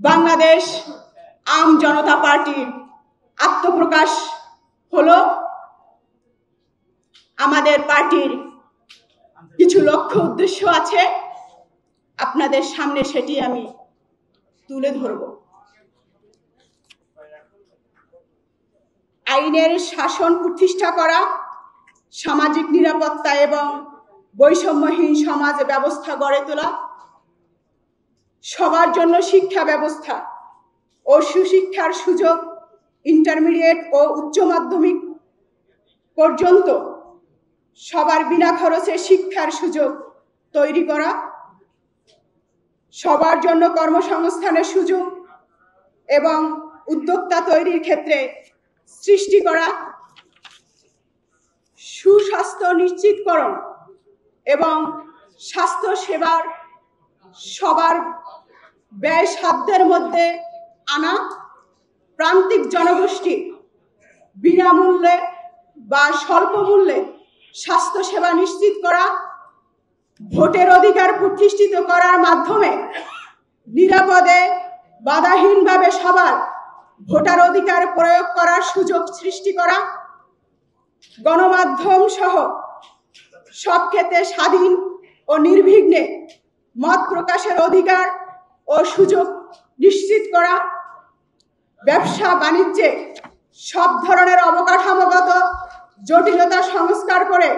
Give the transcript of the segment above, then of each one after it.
বাংলাদেশ আম জনতা পার্টির আত্মপ্রকাশ হলো। আমাদের পার্টির কিছু লক্ষ্য উদ্দেশ্য আছে, আপনাদের সামনে সেটি আমি তুলে ধরব। আইনের শাসন প্রতিষ্ঠা করা, সামাজিক নিরাপত্তা এবং বৈষম্যহীন সমাজ ব্যবস্থা গড়ে তোলা, সবার জন্য শিক্ষা ব্যবস্থা ও সুশিক্ষার সুযোগ ইন্টারমিডিয়েট ও উচ্চ মাধ্যমিক পর্যন্ত সবার বিনা খরচে শিক্ষার সুযোগ তৈরি করা, সবার জন্য কর্মসংস্থানের সুযোগ এবং উদ্যোক্তা তৈরির ক্ষেত্রে সৃষ্টি করা, সুস্বাস্থ্য নিশ্চিতকরণ এবং স্বাস্থ্য সেবার সবার ব্যয় সাধ্যের মধ্যে আনা, প্রান্তিক জনগোষ্ঠী বিনামূল্যে বা স্বল্প মূল্যে স্বাস্থ্য সেবা নিশ্চিত করা, ভোটের অধিকার প্রতিষ্ঠিত করার মাধ্যমে নিরাপদে বাধাহীনভাবে সবার ভোটার অধিকার প্রয়োগ করার সুযোগ সৃষ্টি করা, গণমাধ্যম সহ সব ক্ষেত্রে স্বাধীন ও নির্বিঘ্নে মত প্রকাশের অধিকার ও সুযোগ নিশ্চিত করা, ব্যবসা বাণিজ্যে সব ধরনের অবকাঠামোগত জটিলতা সংস্কার করে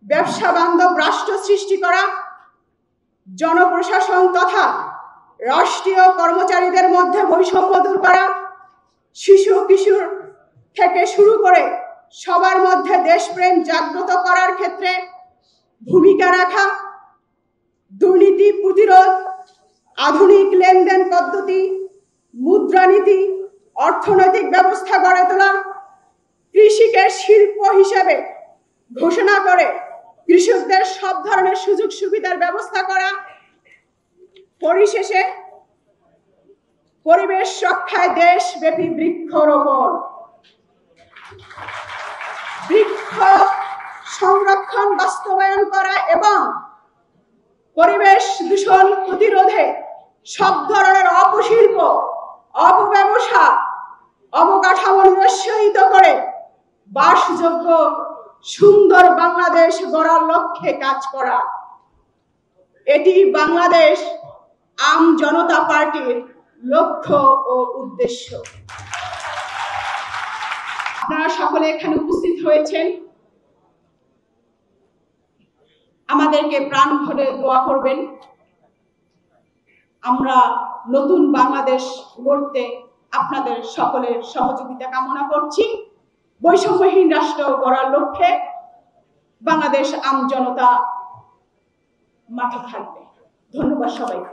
ব্যবসা বান্ধব রাষ্ট্র সৃষ্টি করা, জনপ্রশাসন তথা রাষ্ট্রীয় কর্মচারীদের মধ্যে বৈষম্য দূর করা, শিশু কিশোর থেকে শুরু করে সবার মধ্যে দেশপ্রেম জাগ্রত করার ক্ষেত্রে ভূমিকা রাখা, দুর্নীতি প্রতিরোধ, আধুনিক লেনদেন পদ্ধতি, মুদ্রানীতি, অর্থনৈতিক ব্যবস্থা গড়ে তোলা, কৃষিকে শিল্প হিসেবে ঘোষণা করে কৃষকদের সব ধরনের সুযোগ সুবিধার ব্যবস্থা করা, পরিশেষে পরিবেশ রক্ষায় দেশব্যাপী বৃক্ষরোপণ, বৃক্ষ সংরক্ষণ বাস্তবায়ন করা এবং পরিবেশ দূষণ প্রতিরোধে সব ধরনের অপশিল্প, অপব্যবসা, অবকাঠামো নিরুৎসাহিত করে বাসযোগ্য সুন্দর বাংলাদেশ গড়ার লক্ষ্যে কাজ করা। এটি বাংলাদেশ আম জনতা পার্টির লক্ষ্য ও উদ্দেশ্য। আপনারা সকলে এখানে উপস্থিত হয়েছেন, আমাদেরকে প্রাণ ভরে দোয়া করবেন। আমরা নতুন বাংলাদেশ গড়তে আপনাদের সকলের সহযোগিতা কামনা করছি। বৈষম্যহীন রাষ্ট্র গড়ার লক্ষ্যে বাংলাদেশ আম জনতা মাঠে থাকবে। ধন্যবাদ সবাইকে।